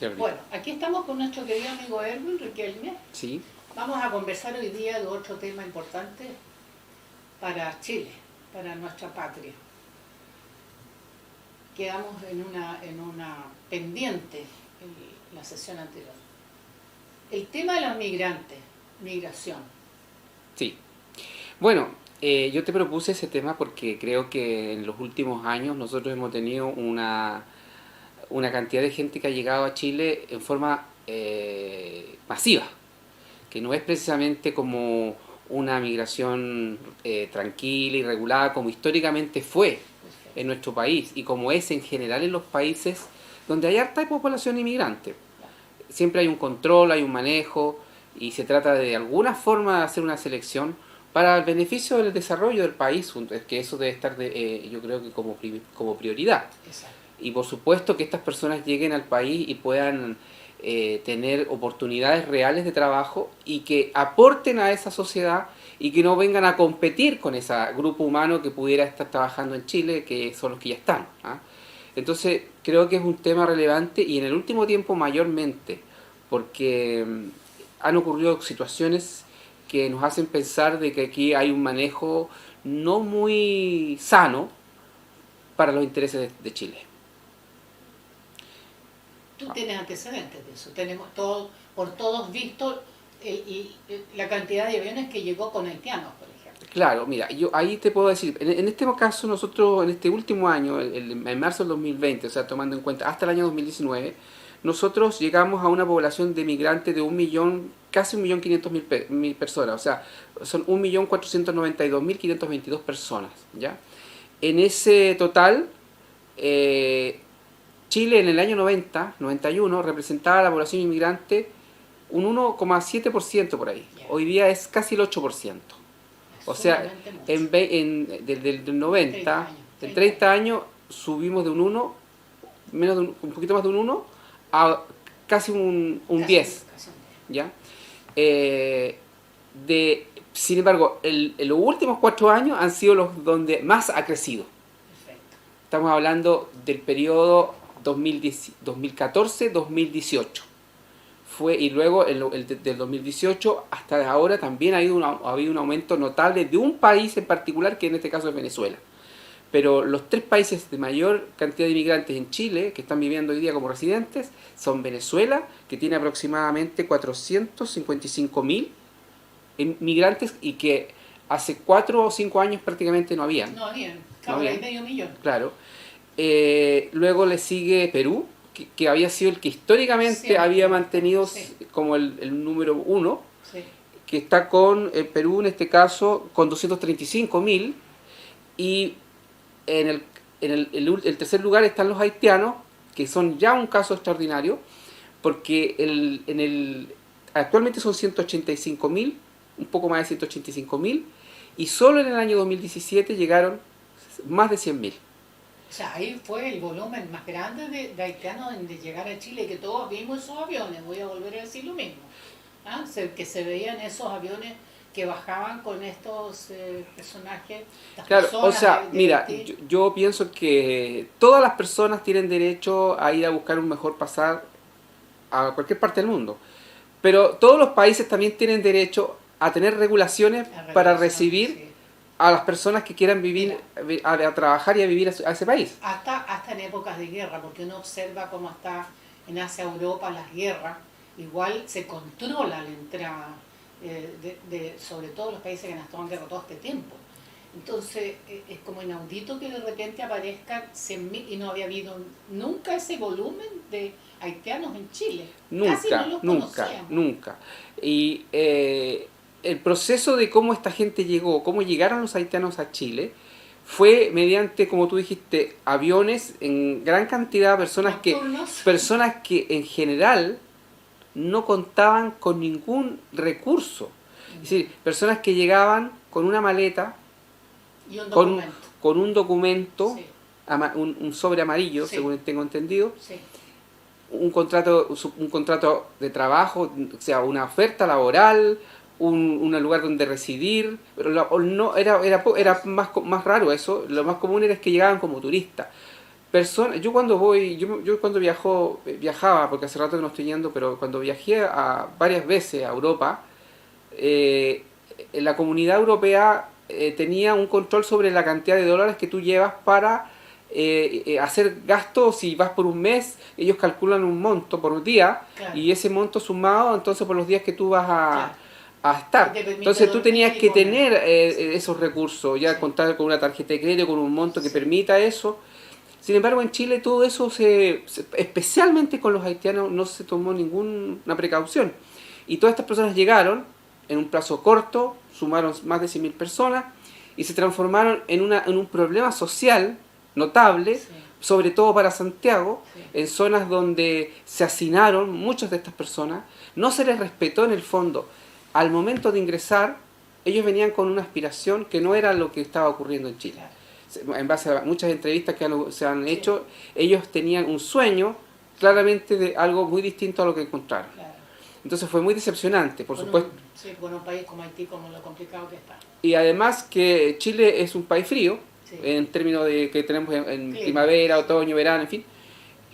Bueno, aquí estamos con nuestro querido amigo Erwin Riquelme. Sí. Vamos a conversar hoy día de otro tema importante para Chile, para nuestra patria. Quedamos en una pendiente en la sesión anterior. El tema de los migrantes, migración. Sí. Bueno, yo te propuse ese tema porque creo que en los últimos años nosotros hemos tenido una cantidad de gente que ha llegado a Chile en forma masiva, que no es precisamente como una migración tranquila y regulada como históricamente fue en nuestro país y como es en general en los países donde hay harta población inmigrante. Siempre hay un control, hay un manejo y se trata de alguna forma de hacer una selección para el beneficio del desarrollo del país, que eso debe estar yo creo que como prioridad. Exacto. Y por supuesto que estas personas lleguen al país y puedan tener oportunidades reales de trabajo y que aporten a esa sociedad y que no vengan a competir con ese grupo humano que pudiera estar trabajando en Chile, que son los que ya están. Entonces creo que es un tema relevante y en el último tiempo mayormente, porque han ocurrido situaciones que nos hacen pensar de que aquí hay un manejo no muy sano para los intereses de Chile. Tú tienes antecedentes de eso. Tenemos por todos visto la cantidad de aviones que llegó con haitianos, por ejemplo. Claro, mira, yo ahí te puedo decir, en este caso nosotros en este último año, en marzo del 2020, o sea, tomando en cuenta hasta el año 2019, nosotros llegamos a una población de migrantes de 1.000.000, casi 1.500.000 personas, o sea, son 1.492.522 personas, ¿ya? En ese total, Chile en el año 91 representaba a la población inmigrante un 1,7% por ahí. Yeah. Hoy día es casi el 8%. O sea, desde el 90, en 30 años subimos de un 1, un poquito más de un 1, a casi un 10. ¿Ya? Sin embargo, los últimos 4 años han sido los donde más ha crecido. Perfecto. Estamos hablando del periodo 2014-2018. Y luego del 2018 hasta ahora también ha habido un aumento notable de un país en particular, que en este caso es Venezuela. Pero los 3 países de mayor cantidad de inmigrantes en Chile, que están viviendo hoy día como residentes, son Venezuela, que tiene aproximadamente 455.000 inmigrantes y que hace 4 o 5 años prácticamente no habían. No habían, claro, hay medio millón. Claro. Luego le sigue Perú, que había sido el que históricamente había mantenido como el número 1, que está con Perú en este caso con 235.000, y en el tercer lugar están los haitianos, que son ya un caso extraordinario, porque actualmente son 185.000, un poco más de 185.000, y solo en el año 2017 llegaron más de 100.000. O sea, ahí fue el volumen más grande de haitianos de llegar a Chile, que todos vimos esos aviones, voy a volver a decir lo mismo. Que se veían esos aviones que bajaban con estos personajes. Claro, o sea, mira, yo pienso que todas las personas tienen derecho a ir a buscar un mejor pasar a cualquier parte del mundo, pero todos los países también tienen derecho a tener regulaciones para recibir a las personas que quieran vivir, a trabajar y a vivir a ese país. Hasta en épocas de guerra, porque uno observa cómo está en Asia, Europa, las guerras, igual se controla la entrada, sobre todo los países que han estado en guerra todo este tiempo. Entonces es como inaudito que de repente aparezcan 100.000, y no había habido nunca ese volumen de haitianos en Chile. Casi no los conocíamos. Nunca. Y el proceso de cómo esta gente llegó, cómo llegaron los haitianos a Chile, fue mediante, como tú dijiste, aviones en gran cantidad, personas que en general no contaban con ningún recurso. Es decir, personas que llegaban con una maleta, y con un documento, un sobre amarillo, según tengo entendido, un contrato de trabajo, o sea, una oferta laboral, un lugar donde residir, pero no era más raro eso. Lo más común era que llegaban como turistas. personas, yo cuando viajaba, porque hace rato que no estoy yendo, pero cuando viajé varias veces a Europa, eh, la comunidad europea tenía un control sobre la cantidad de dólares que tú llevas para hacer gastos. Si vas por un mes, ellos calculan un monto por día, Claro, y ese monto sumado entonces por los días que tú vas claro. a Que estar. te permite Entonces tú tenías dormir y que comer. tener esos recursos, ya Sí, contar con una tarjeta de crédito, con un monto que sí, permita eso. Sin embargo, en Chile todo eso, especialmente con los haitianos, no se tomó ninguna precaución. Y todas estas personas llegaron en un plazo corto, sumaron más de 100.000 personas y se transformaron en un problema social notable, sí, sobre todo para Santiago, sí. en zonas donde se hacinaron muchas de estas personas. No se les respetó en el fondo. Al momento de ingresar, ellos venían con una aspiración que no era lo que estaba ocurriendo en Chile. Claro, En base a muchas entrevistas que se han sí, hecho, ellos tenían un sueño claramente de algo muy distinto a lo que encontraron. claro. Entonces fue muy decepcionante, por supuesto. Sí, con un país como Haití, como lo complicado que está. Y además que Chile es un país frío, Sí, en términos de que tenemos en clima, primavera, sí, otoño, verano, en fin.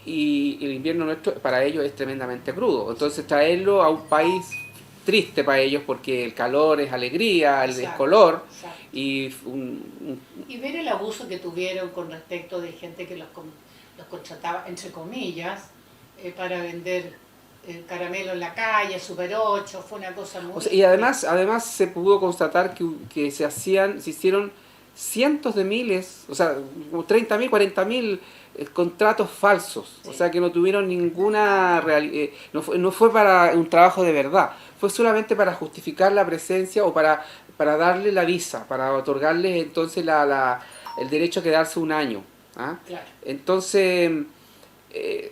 Y el invierno nuestro para ellos es tremendamente crudo. Entonces traerlo a un país triste para ellos, porque el calor es alegría, es exacto, color, exacto. y Y ver el abuso que tuvieron con respecto de gente que los contrataba, entre comillas, para vender caramelo en la calle, Super 8, fue una cosa o muy sea, y además se pudo constatar que se hicieron cientos de miles, o sea, como 30.000, 40.000 contratos falsos, o sí, sea, que no tuvieron ninguna no fue para un trabajo de verdad, fue solamente para justificar la presencia o para darle la visa, para otorgarles entonces el derecho a quedarse un año. ¿Ah? claro. Entonces,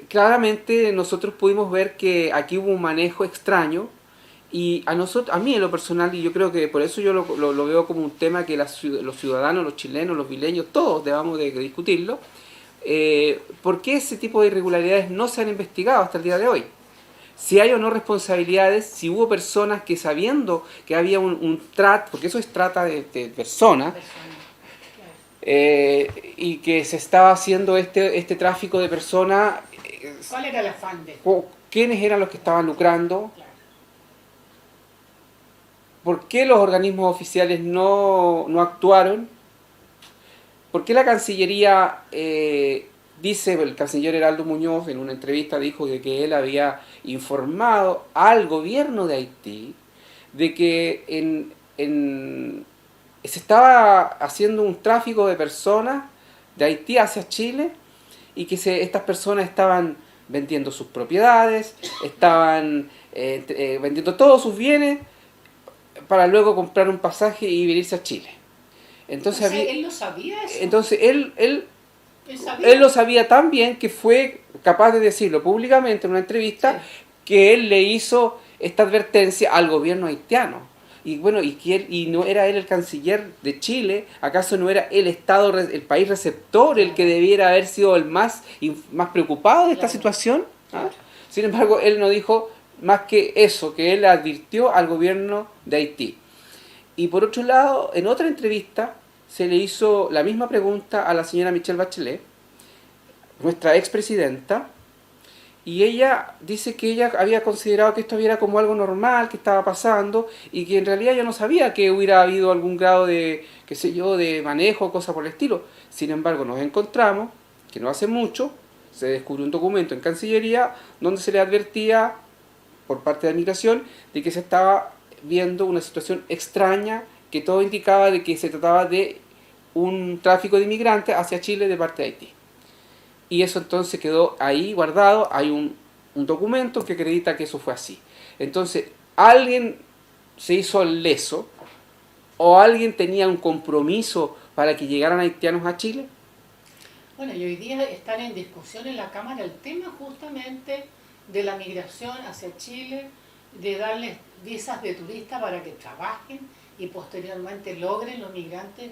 claramente nosotros pudimos ver que aquí hubo un manejo extraño, y a mí en lo personal, y yo creo que por eso yo lo veo como un tema que los ciudadanos, los chilenos, los vileños, todos debamos de discutirlo. ¿Por qué ese tipo de irregularidades no se han investigado hasta el día de hoy? Si hay o no responsabilidades, si hubo personas que, sabiendo que había un trato, porque eso es trata de personas, Personas, claro. y que se estaba haciendo este tráfico de personas, ¿Cuál era el afán de? quiénes eran los que estaban lucrando, Claro. por qué los organismos oficiales no actuaron, por qué la Cancillería, dice el canciller Heraldo Muñoz en una entrevista, dijo de que él había informado al gobierno de Haití de que se estaba haciendo un tráfico de personas de Haití hacia Chile, y que estas personas estaban vendiendo sus propiedades, estaban vendiendo todos sus bienes para luego comprar un pasaje y venirse a Chile. O Entonces, sea, él lo sabía eso. entonces Él él sabía. lo sabía tan bien que fue capaz de decirlo públicamente en una Sí. entrevista, que él le hizo esta advertencia al gobierno haitiano. Y bueno, y no era él el canciller de Chile, ¿acaso no era el Estado, el país receptor, el que Claro, debiera haber sido el más preocupado de esta claro, situación? ¿Ah? claro. Sin embargo, él no dijo más que eso, que él advirtió al gobierno de Haití. Y por otro lado, en otra entrevista se le hizo la misma pregunta a la señora Michelle Bachelet, nuestra expresidenta, y ella dice que ella había considerado que esto era como algo normal, que estaba pasando, y que en realidad ella no sabía que hubiera habido algún grado de, qué sé yo, de manejo o cosa por el estilo. Sin embargo, nos encontramos que no hace mucho se descubrió un documento en Cancillería donde se le advertía por parte de la migración de que se estaba viendo una situación extraña, que todo indicaba de que se trataba de un tráfico de inmigrantes hacia Chile de parte de Haití. Y eso entonces quedó ahí guardado, hay un documento que acredita que eso fue así. Entonces, alguien se hizo el leso, o alguien tenía un compromiso para que llegaran haitianos a Chile. Bueno, y hoy día están en discusión en la Cámara el tema justamente de la migración hacia Chile, de darles visas de turista para que trabajen y posteriormente logren los migrantes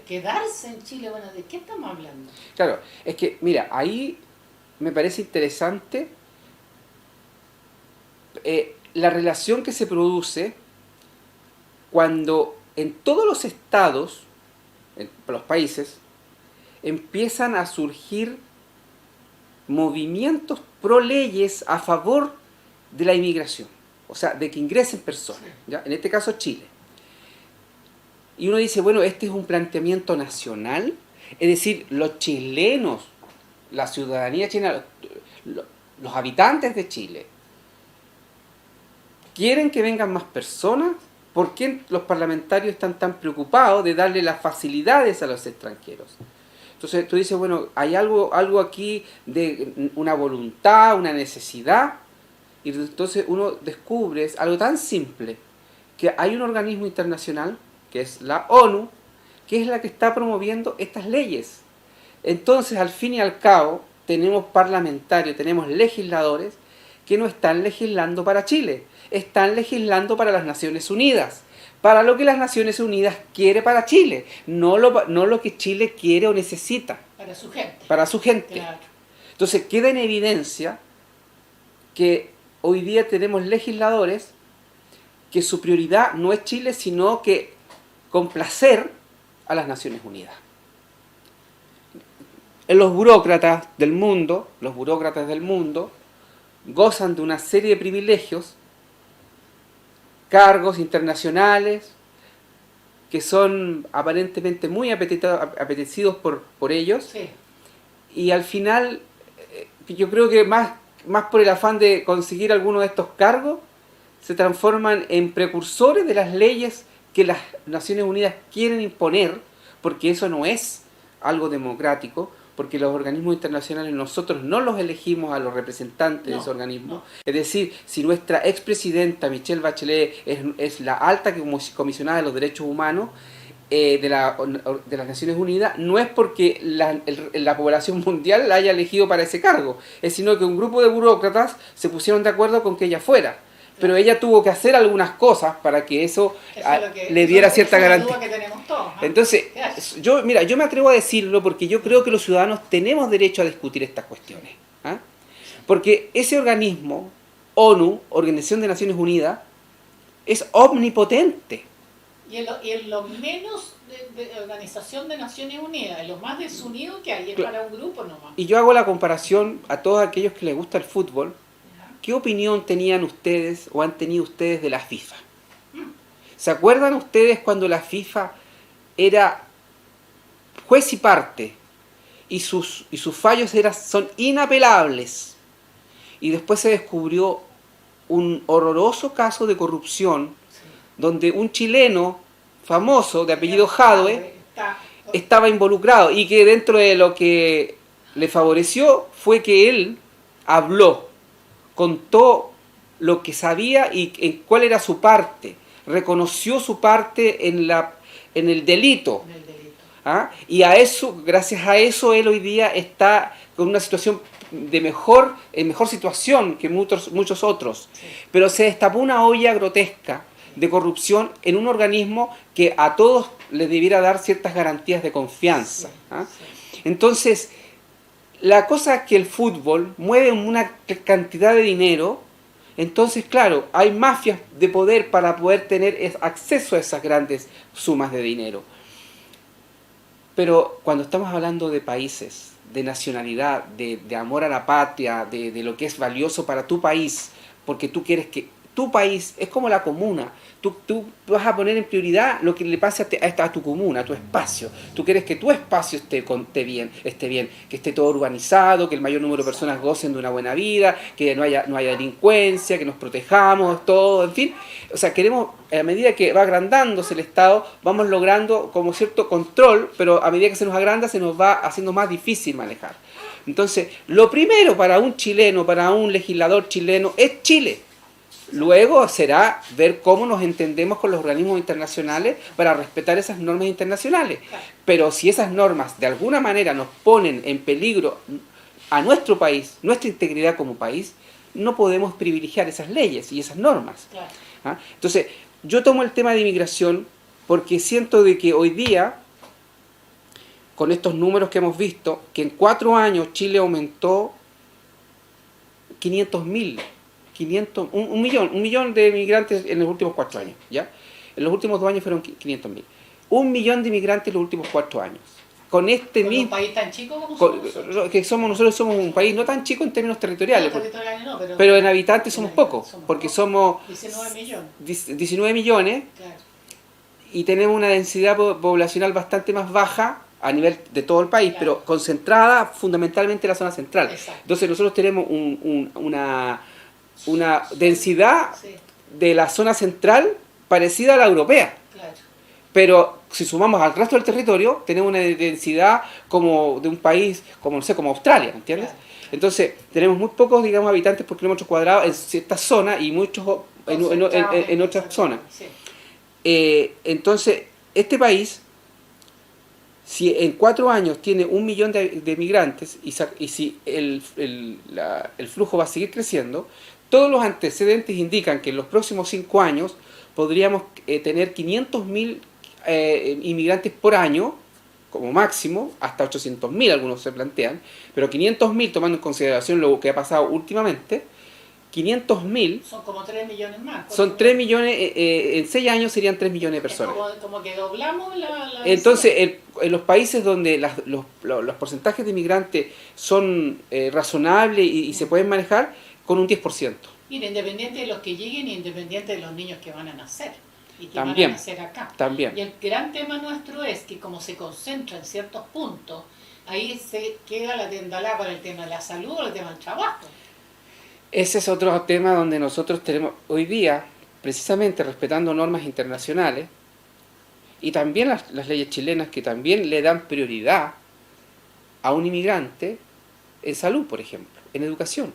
quedarse en Chile. Bueno, ¿de qué estamos hablando? Claro, es que, mira, ahí me parece interesante la relación que se produce cuando en todos los estados, en los países, empiezan a surgir movimientos pro leyes a favor de la inmigración, o sea, de que ingresen personas, ¿ya? En este caso Chile. Y uno dice, bueno, este es un planteamiento nacional, es decir, los chilenos, la ciudadanía chilena, los habitantes de Chile, quieren que vengan más personas. ¿Por qué los parlamentarios están tan preocupados de darle las facilidades a los extranjeros? Entonces tú dices, bueno, hay algo aquí de una voluntad, una necesidad, y entonces uno descubre algo tan simple, que hay un organismo internacional, que es la ONU, que es la que está promoviendo estas leyes. Entonces, al fin y al cabo, tenemos parlamentarios, tenemos legisladores que no están legislando para Chile, están legislando para las Naciones Unidas, para lo que las Naciones Unidas quiere para Chile, no lo que Chile quiere o necesita. Para su gente. Para su gente. Claro. Entonces queda en evidencia que hoy día tenemos legisladores que su prioridad no es Chile, sino que complacer a las Naciones Unidas. Los burócratas del mundo gozan de una serie de privilegios, cargos internacionales, que son aparentemente muy apetecidos por ellos, Sí. y al final yo creo que más por el afán de conseguir alguno de estos cargos, se transforman en precursores de las leyes que las Naciones Unidas quieren imponer, porque eso no es algo democrático, porque los organismos internacionales nosotros no los elegimos a los representantes de ese organismo. No. Es decir, si nuestra expresidenta Michelle Bachelet es la alta comisionada de los derechos humanos de las Naciones Unidas, no es porque la población mundial la haya elegido para ese cargo, es sino que un grupo de burócratas se pusieron de acuerdo con que ella fuera. Pero ella tuvo que hacer algunas cosas para que eso le diera cierta garantía. Que tenemos todos, ¿no? Entonces, yo me atrevo a decirlo porque yo creo que los ciudadanos tenemos derecho a discutir estas cuestiones. ¿Ah? Porque ese organismo, ONU, Organización de Naciones Unidas, es omnipotente. Y en lo menos de Organización de Naciones Unidas, en lo más desunido que hay, es para un grupo nomás. Y yo hago la comparación a todos aquellos que les gusta el fútbol. ¿Qué opinión tenían ustedes o han tenido ustedes de la FIFA? ¿Se acuerdan ustedes cuando la FIFA era juez y parte y sus fallos son inapelables? Y después se descubrió un horroroso caso de corrupción, sí, donde un chileno famoso de apellido Jadwe estaba involucrado, y que dentro de lo que le favoreció fue que él habló, contó lo que sabía y en cuál era su parte, reconoció su parte en el delito. ¿Ah? Y a eso, gracias a eso, él hoy día está con una situación en mejor situación que muchos otros. Sí. Pero se destapó una olla grotesca de corrupción en un organismo que a todos les debiera dar ciertas garantías de confianza. Sí. ¿Ah? Sí. Entonces, la cosa es que el fútbol mueve una cantidad de dinero, entonces claro, hay mafias de poder para poder tener acceso a esas grandes sumas de dinero. Pero cuando estamos hablando de países, de nacionalidad, de amor a la patria, de lo que es valioso para tu país, porque tú quieres que tu país, es como la comuna, tú vas a poner en prioridad lo que le pase a tu comuna, a tu espacio. Tú quieres que tu espacio esté bien, que esté todo urbanizado, que el mayor número de personas gocen de una buena vida, que no haya delincuencia, que nos protejamos, todo, en fin. O sea, queremos, a medida que va agrandándose el Estado, vamos logrando como cierto control, pero a medida que se nos agranda, se nos va haciendo más difícil manejar. Entonces, lo primero para un chileno, para un legislador chileno, es Chile. Luego será ver cómo nos entendemos con los organismos internacionales para respetar esas normas internacionales. Pero si esas normas de alguna manera nos ponen en peligro a nuestro país, nuestra integridad como país, no podemos privilegiar esas leyes y esas normas. ¿Ah? Entonces, yo tomo el tema de inmigración porque siento de que hoy día, con estos números que hemos visto, que en 4 años Chile aumentó 500.000. Un millón de inmigrantes en los últimos 4 años, ¿ya? En los últimos 2 años fueron 500.000. 1 millón de inmigrantes en los últimos 4 años. con este Con un mismo... país tan chico como somos nosotros. Que nosotros somos un país no tan chico en términos territoriales, No, territoriales no, pero en habitantes somos en pocos, somos porque pocos. somos 19 millones. 19 millones Claro. y tenemos una densidad poblacional bastante más baja a nivel de todo el país, Claro. pero concentrada fundamentalmente en la zona central. Exacto. Entonces nosotros tenemos una densidad Sí, de la zona central parecida a la europea, claro. pero si sumamos al resto del territorio tenemos una densidad como de un país como, no sé, como Australia, ¿me entiendes? Claro. Entonces tenemos muy pocos, digamos, habitantes por kilómetro cuadrado en ciertas zonas y muchos en otras zonas. Sí. Entonces, este país, si en 4 años tiene 1 millón de migrantes y si el flujo va a seguir creciendo, todos los antecedentes indican que en los próximos 5 años podríamos tener 500.000 inmigrantes por año, como máximo, hasta 800.000 algunos se plantean, pero 500.000 tomando en consideración lo que ha pasado últimamente, 500.000 son como 3 millones más. son 3 millones, en 6 años serían 3 millones de personas. Como que doblamos la Entonces, en los países donde los porcentajes de inmigrantes son razonables y se pueden manejar, con un 10%. Mira, independiente de los que lleguen y independiente de los niños que van a nacer y que También, van a nacer acá. también. Y el gran tema nuestro es que como se concentra en ciertos puntos, ahí se queda la tendalá con el tema de la salud o el tema del trabajo. Ese es otro tema donde nosotros tenemos hoy día, precisamente respetando normas internacionales, y también las leyes chilenas que también le dan prioridad a un inmigrante en salud, por ejemplo, en educación.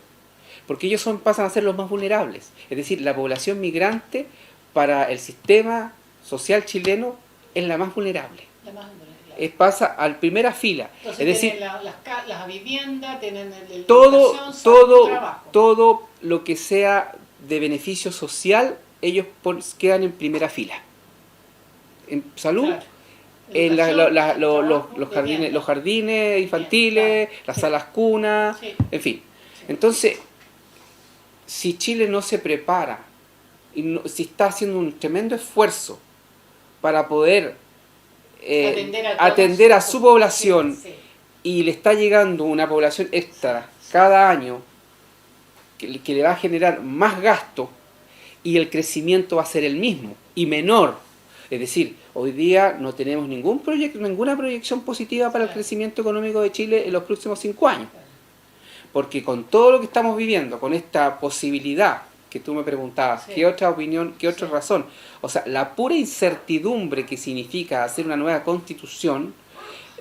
Porque ellos pasan a ser los más vulnerables. Es decir, la población migrante para el sistema social chileno es la más vulnerable. La más vulnerable. Pasa a la primera fila. Entonces es decir, tienen las viviendas, tienen el todo, educación, salud, trabajo. todo lo que sea de beneficio social, ellos quedan en primera fila. En salud, Claro. en Trabajo, los jardines infantiles, claro. las Sí. salas cunas, Sí. en fin. Sí. Entonces, si Chile no se prepara, y si está haciendo un tremendo esfuerzo para poder atender a su población, sí. y le está llegando una población extra cada año que le va a generar más gasto y el crecimiento va a ser el mismo y menor. Es decir, hoy día no tenemos ninguna proyección positiva para el crecimiento económico de Chile en los próximos 5 años. Porque con todo lo que estamos viviendo, con esta posibilidad que tú me preguntabas, Sí. ¿qué otra opinión, qué otra Sí. razón? O sea, la pura incertidumbre que significa hacer una nueva constitución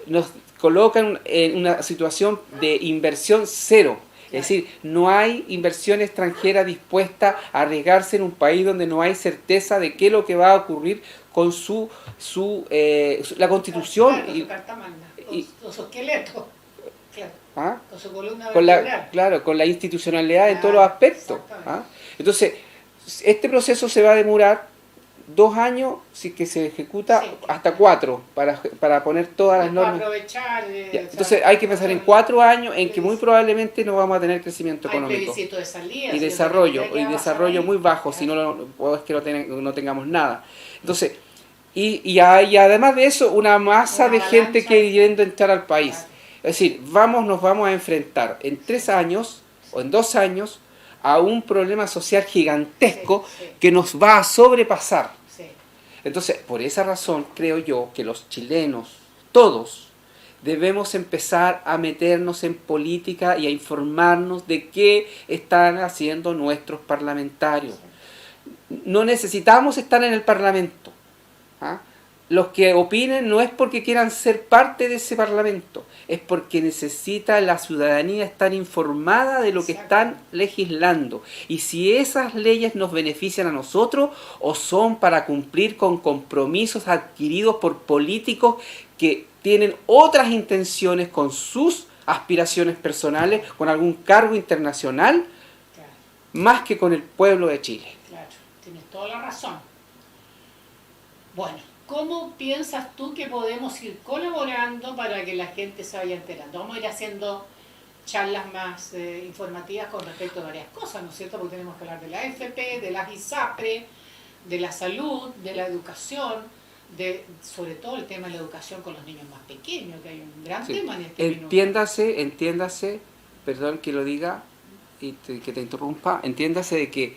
nos coloca en una situación de inversión cero. Es decir, no hay inversión extranjera dispuesta a arriesgarse en un país donde no hay certeza de qué es lo que va a ocurrir con la constitución. Claro, con su carta magna, con su esqueleto. Claro. ¿Ah? Con su columna Con vertebral. con la institucionalidad en todos los aspectos. ¿Ah? Entonces, este proceso se va a demorar 2 años, si que se ejecuta, Sí. hasta 4, para poner todas las normas. Aprovechar, Ya, entonces hay que pensar en 4 años en que muy plebiscito. probablemente no vamos a tener crecimiento Hay económico. plebiscito de salida. Y si desarrollo, ¿qué va a pasar ahí? muy bajo, si no, o es que no tengamos nada. Entonces, y además de eso, una masa Una de gente avalancha. queriendo entrar al país. Claro. Es decir, nos vamos a enfrentar en 3 años o en 2 años a un problema social gigantesco Sí, sí. que nos va a sobrepasar. Sí. Entonces, por esa razón, creo yo que los chilenos, todos, debemos empezar a meternos en política y a informarnos de qué están haciendo nuestros parlamentarios. No necesitamos estar en el Parlamento. ¿Ah? Los que opinen no es porque quieran ser parte de ese Parlamento, es porque necesita la ciudadanía estar informada de lo que están legislando. Y si esas leyes nos benefician a nosotros o son para cumplir con compromisos adquiridos por políticos que tienen otras intenciones con sus aspiraciones personales, con algún cargo internacional, Claro, más que con el pueblo de Chile. claro. Tienes toda la razón. Bueno, ¿cómo piensas tú que podemos ir colaborando para que la gente se vaya enterando? Vamos a ir haciendo charlas más informativas con respecto a varias cosas, ¿no es cierto? Porque tenemos que hablar de la AFP, de las ISAPRE, de la salud, de la educación, sobre todo el tema de la educación con los niños más pequeños, que hay un gran Sí. tema en este minuto. Entiéndase, perdón que lo diga y que te interrumpa, entiéndase de que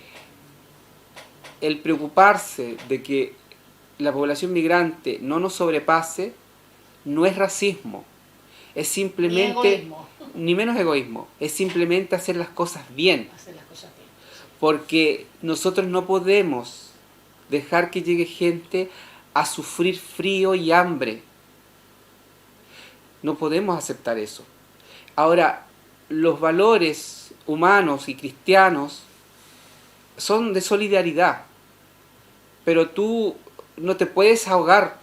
el preocuparse de que la población migrante no nos sobrepase no es racismo, es Ni simplemente, egoísmo, ni menos egoísmo, es simplemente hacer las cosas bien, hacer las cosas bien. porque nosotros no podemos dejar que llegue gente a sufrir frío y hambre, no podemos aceptar eso. Ahora, los valores humanos y cristianos son de solidaridad, pero tú no te puedes ahogar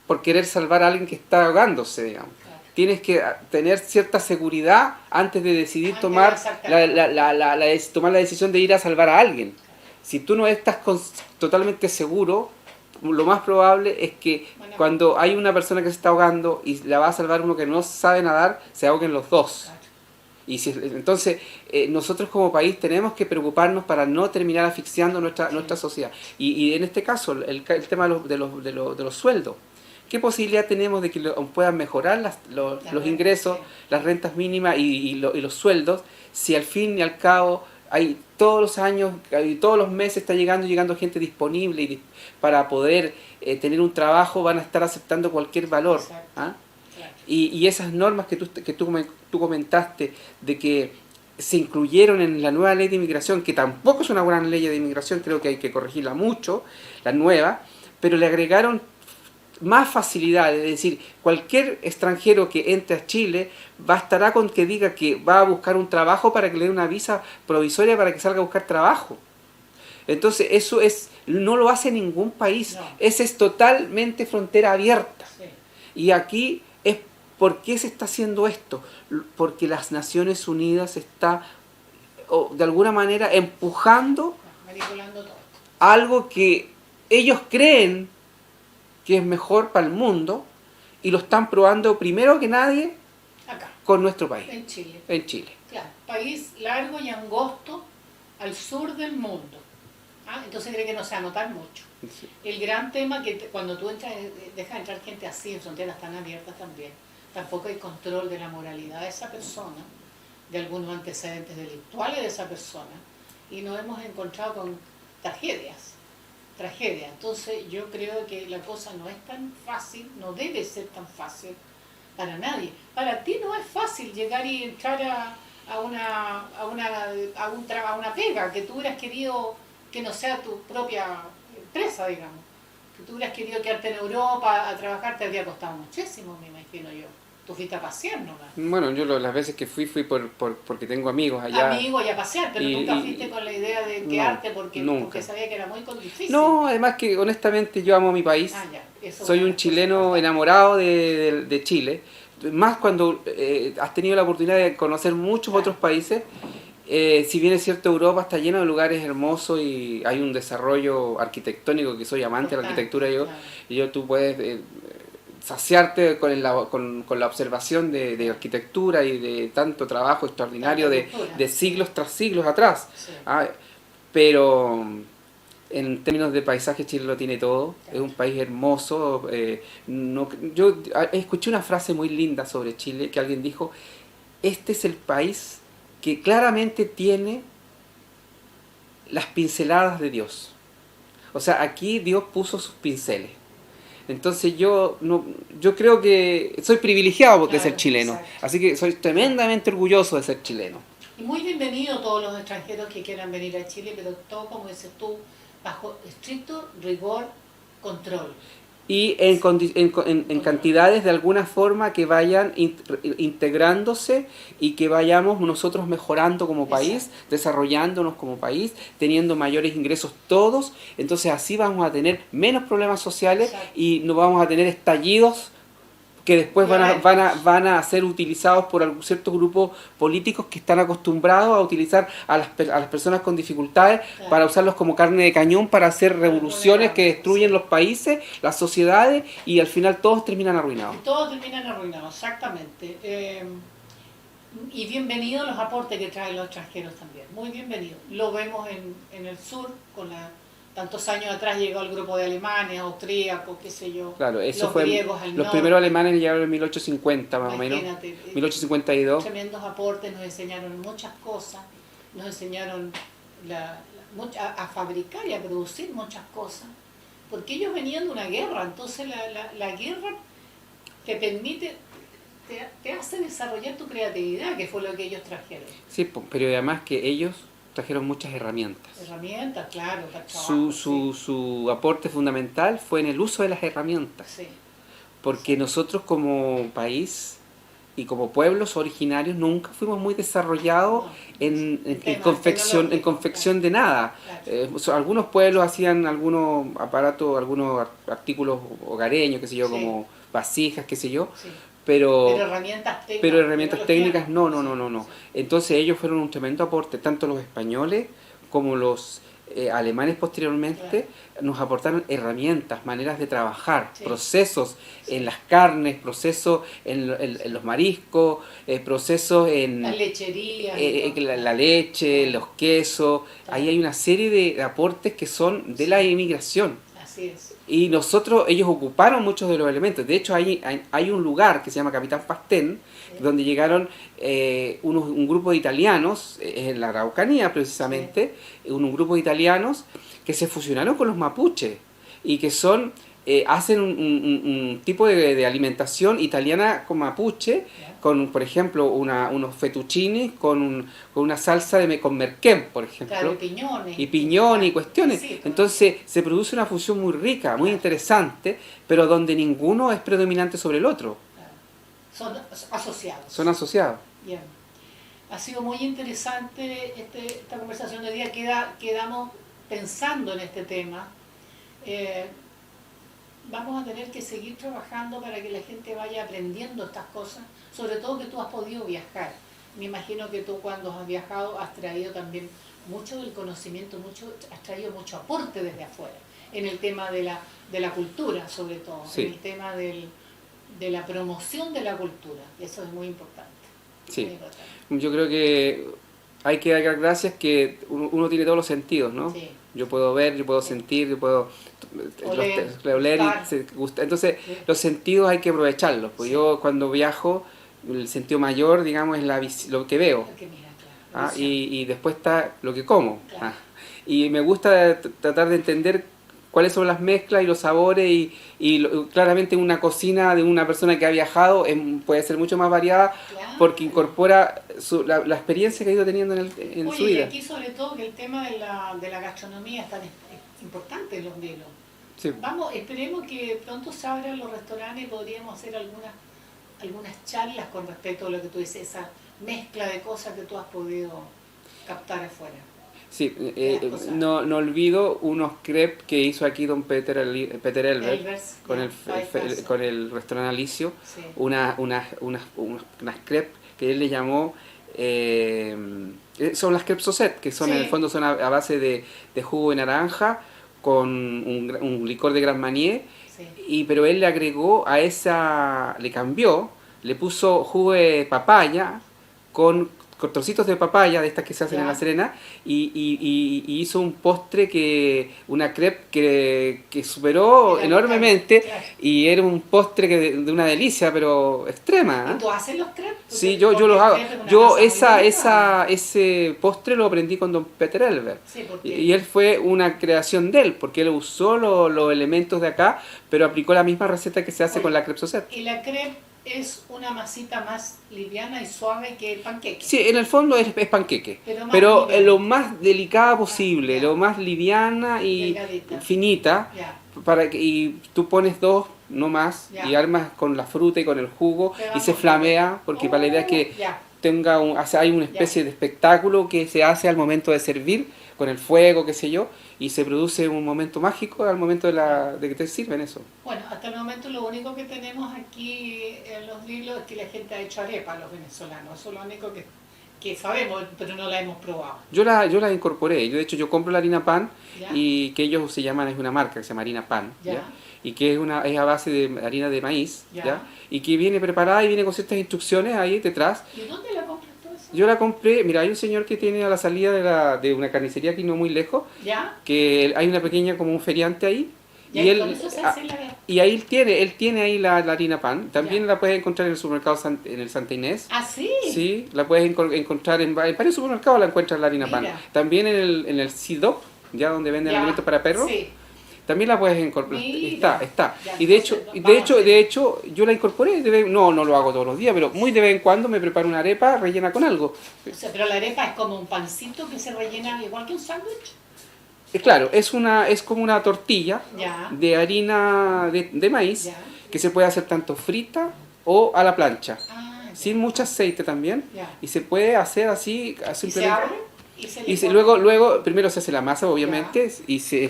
por querer salvar a alguien que está ahogándose, digamos. Claro. Tienes que tener cierta seguridad antes de decidir Antes tomar de tomar la decisión de ir a salvar a alguien. Si tú no estás totalmente seguro, lo más probable es que Bueno, cuando hay una persona que se está ahogando y la va a salvar uno que no sabe nadar, se ahoguen los dos. claro. Y entonces nosotros como país tenemos que preocuparnos para no terminar asfixiando nuestra sociedad. Y en este caso, el tema de los sueldos. ¿Qué posibilidad tenemos de que puedan mejorar los ingresos, Sí. las rentas mínimas y los sueldos, si al fin y al cabo hay todos los años, todos los meses está llegando gente disponible para poder tener un trabajo, van a estar aceptando cualquier valor? Exacto. ¿Ah? Claro. Y esas normas que tú comentaste de que se incluyeron en la nueva ley de inmigración, que tampoco es una buena ley de inmigración, creo que hay que corregirla mucho, la nueva, pero le agregaron más facilidades, es decir, cualquier extranjero que entre a Chile bastará con que diga que va a buscar un trabajo para que le dé una visa provisoria para que salga a buscar trabajo. Entonces eso no lo hace ningún país, No. ese es totalmente frontera abierta. Sí. Y aquí es ¿por qué se está haciendo esto? Porque las Naciones Unidas está de alguna manera empujando Manipulando todo. algo que ellos creen que es mejor para el mundo y lo están probando primero que nadie Acá, con nuestro país, en Chile. en Chile. Claro, país largo y angosto al sur del mundo. ¿Ah? Entonces cree que no se va a notar mucho. Sí. El gran tema que cuando tú entras, dejas entrar gente así en fronteras tan abiertas también, tampoco hay control de la moralidad de esa persona, de algunos antecedentes delictuales de esa persona, y nos hemos encontrado con tragedias. Entonces yo creo que la cosa no es tan fácil, no debe ser tan fácil para nadie. Para ti no es fácil llegar y entrar a una pega que tú hubieras querido que no sea tu propia empresa, digamos. Que tú hubieras querido quedarte en Europa a trabajar, te habría costado muchísimo, me imagino yo. Tú fuiste a pasear nomás. Bueno, yo las veces que fui porque tengo amigos allá. Amigos y a pasear, pero nunca fuiste con la idea de quedarte porque sabía que era muy difícil. No, además que honestamente yo amo mi país. Ah, ya. Eso Soy un chileno enamorado de Chile. Más cuando has tenido la oportunidad de conocer muchos otros países. Si bien es cierto, Europa está llena de lugares hermosos y hay un desarrollo arquitectónico, que soy amante de la arquitectura claro. y tú puedes saciarte con la observación de arquitectura y de tanto trabajo extraordinario de siglos tras siglos atrás. Sí. Pero en términos de paisaje, Chile lo tiene todo, es un país hermoso. Yo escuché una frase muy linda sobre Chile, que alguien dijo: este es el país que claramente tiene las pinceladas de Dios. O sea, aquí Dios puso sus pinceles. Entonces yo creo que soy privilegiado de ser chileno, exacto. así que soy tremendamente orgulloso de ser chileno. Y muy bienvenido todos los extranjeros que quieran venir a Chile, pero todo, como dices tú, bajo estricto rigor, control. Y en cantidades de alguna forma que vayan integrándose y que vayamos nosotros mejorando como país, Exacto. desarrollándonos como país, teniendo mayores ingresos todos. Entonces así vamos a tener menos problemas sociales. Exacto. Y no vamos a tener estallidos que después van a ser utilizados por ciertos grupos políticos que están acostumbrados a utilizar a las personas con dificultades, claro, para usarlos como carne de cañón para hacer revoluciones que destruyen los países, las sociedades, y al final todos terminan arruinados. Y todos terminan arruinados, exactamente. Y bienvenidos los aportes que traen los extranjeros también, muy bienvenidos. Lo vemos en el sur con tantos años atrás llegó el grupo de alemanes, austríacos, qué sé yo, Claro, eso los fue, griegos al los norte. primeros alemanes llegaron en 1850 más o menos, Imagínate, 1852. tremendos aportes, nos enseñaron muchas cosas, nos enseñaron a fabricar y a producir muchas cosas, porque ellos venían de una guerra, entonces la guerra te permite, te hace desarrollar tu creatividad, que fue lo que ellos trajeron. Sí, pero además que ellos trajeron muchas herramientas. Herramientas, claro, para el trabajo, Su aporte fundamental fue en el uso de las herramientas. sí. Porque nosotros como país y como pueblos originarios nunca fuimos muy desarrollados No, en confección de nada. Claro. Algunos pueblos hacían algunos aparatos, algunos artículos hogareños, qué sé yo, Sí. como vasijas, qué sé yo, Sí. pero Pero herramientas técnicas no. Sí. Entonces ellos fueron un tremendo aporte, tanto los españoles como los alemanes posteriormente nos aportaron herramientas, maneras de trabajar, Sí. procesos Sí. en las carnes, procesos en los mariscos, procesos en Las lecherías. y todo. la leche, los quesos. Claro. Ahí hay una serie de aportes que son de la inmigración. Así es. Y ellos ocuparon muchos de los elementos. De hecho, hay un lugar que se llama Capitán Pastén, Sí. donde llegaron un grupo de italianos, en la Araucanía precisamente, un grupo de italianos que se fusionaron con los mapuches y que hacen un tipo de alimentación italiana con mapuche, ¿Ya? con, por ejemplo, unos fettuccini con una salsa con merquén, por ejemplo. Claro, piñones. Y piñón y cuestiones. Sí, todo. Entonces se produce una fusión muy rica, muy Claro. interesante, pero donde ninguno es predominante sobre el otro. Claro. Son asociados. Son asociados. Bien. Ha sido muy interesante esta conversación de hoy día. Quedamos pensando en este tema. Vamos a tener que seguir trabajando para que la gente vaya aprendiendo estas cosas, sobre todo que tú has podido viajar. Me imagino que tú cuando has viajado has traído también mucho del conocimiento, has traído mucho aporte desde afuera, en el tema de la cultura sobre todo, Sí. en el tema de la promoción de la cultura, eso es muy importante. Sí. Muy importante. Yo creo que hay que dar gracias que uno tiene todos los sentidos, ¿no? Sí. Yo puedo ver, yo puedo Sí. sentir, yo puedo oler gustar. y gustar. Entonces, Sí. los sentidos hay que aprovecharlos. Pues Sí. yo cuando viajo, el sentido mayor, digamos, es lo que veo. Lo que mira, claro, ¿Ah? Y después está lo que como. Claro. ¿Ah? Y me gusta tratar de entender cuáles son las mezclas y los sabores claramente una cocina de una persona que ha viajado puede ser mucho más variada Claro. porque incorpora la experiencia que ha ido teniendo en Oye, su y vida. aquí sobre todo que el tema de la gastronomía es tan importante en los vinos. Sí. Vamos, esperemos que pronto se abran los restaurantes y podríamos hacer algunas charlas con respecto a lo que tú dices, esa mezcla de cosas que tú has podido captar afuera. Sí, cosas. no olvido unos crepes que hizo aquí don Peter Elbert Elvers, con ya, el, bypass. con el restaurante Alicio, Sí. unas crepes que él le llamó, son las crepes Sosette, que son Sí. en el fondo son a base de jugo de naranja con un licor de Grand Marnier, Sí. pero él le agregó le cambió, le puso jugo de papaya con trocitos de papaya, de estas que se hacen Ya. en La Serena, y hizo un postre, una crepe que superó Era enormemente, claro. y era un postre de una delicia, pero extrema. ¿Eh? ¿Y tú haces los crepes? Sí, yo los hago. Yo ese postre lo aprendí con don Peter Elbert. Sí, porque Y él fue una creación de él, porque él usó los elementos de acá, pero aplicó la misma receta que se hace Oye, con la crepe Sosette. y la crepe es una masita más liviana y suave que el panqueque. Sí, en el fondo es panqueque, Pero más pero liviana. lo más delicada posible, Ya. lo más liviana y Delgadita. finita, Ya. y tú pones dos, no más, Ya. y armas con la fruta y con el jugo, Te y vamos se a flamea, porque para la idea es que Ya. hay una especie de espectáculo que se hace al momento de servir, con el fuego, qué sé yo, y se produce un momento mágico al momento de que te sirven eso. Bueno, hasta el momento lo único que tenemos aquí en los grilos es que la gente ha hecho arepa, los venezolanos. Eso es lo único que sabemos, pero no la hemos probado. Yo la incorporé. De hecho, yo compro la harina pan, ¿Ya? y que ellos se llaman, es una marca que se llama harina pan, Ya. ¿ya? Y que es a base de harina de maíz, Ya. ¿ya? Y que viene preparada y viene con ciertas instrucciones ahí detrás. ¿Y dónde la compras tú esa? Yo la compré, mira, hay un señor que tiene a la salida de una carnicería aquí no muy lejos, ¿Ya? que hay una pequeña como un feriante ahí, Ya, y con él, eso se hace la guerra. y ahí él tiene ahí la harina pan, también Ya. la puedes encontrar en el supermercado en el Santa Inés. ¿Ah, sí? Sí, la puedes encontrar en varios supermercados, la encuentras la harina pan. Mira. También en el Sidop, ya donde venden Ya. alimentos para perros, Sí. también la puedes incorporar. Mira. Está. Ya, Y de entonces, hecho, vamos a de hecho, yo la incorporé, no lo hago todos los días, pero muy de vez en cuando me preparo una arepa rellena con algo. O sea, pero la arepa es como un pancito que se rellena igual que un sándwich. Claro, es como una tortilla Ya. de harina de maíz Ya. que se puede hacer tanto frita o a la plancha, Ah, ya. sin mucho aceite también, Ya. y se puede hacer así Y se simplemente. abre y se le Y pone- luego primero se hace la masa, obviamente,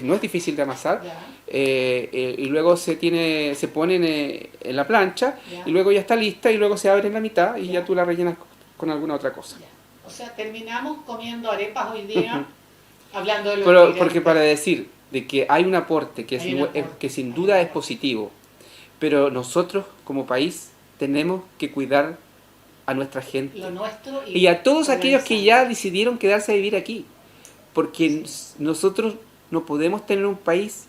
no es difícil de amasar. Ya. Y luego se pone en la plancha, Ya. y luego ya está lista, y luego se abre en la mitad, y Ya. ya tú la rellenas con alguna otra cosa. Ya. O sea, terminamos comiendo arepas hoy día, hablando de los Pero, ingredientes. porque para decir de que hay un aporte Hay un aporte. que sin duda es positivo, pero nosotros como país tenemos que cuidar a nuestra gente Lo nuestro y a todos aquellos que ya organizarlo. decidieron quedarse a vivir aquí, porque nosotros no podemos tener un país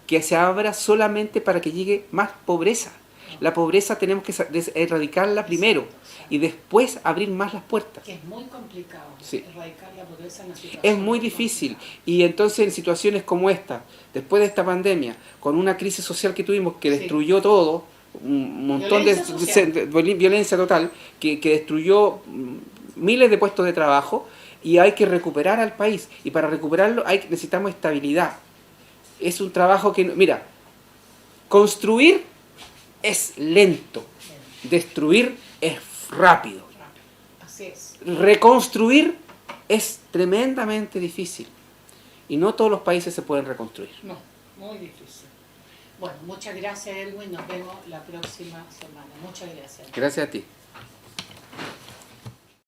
que se abra solamente para que llegue más pobreza. La pobreza tenemos que erradicarla primero y después abrir más las puertas. Que es muy complicado Sí. erradicar la pobreza en la situación. Es muy difícil, y entonces en situaciones como esta, después de esta pandemia, con una crisis social que tuvimos que Sí. destruyó todo, un montón Violencia social. de violencia total, que destruyó miles de puestos de trabajo, y hay que recuperar al país, y para recuperarlo necesitamos estabilidad. Es un trabajo que, mira, construir es lento, destruir es rápido. Así es. Reconstruir es tremendamente difícil, y no todos los países se pueden reconstruir. No, muy difícil. Bueno, muchas gracias, Edwin. Nos vemos la próxima semana. Muchas gracias. Gracias a ti.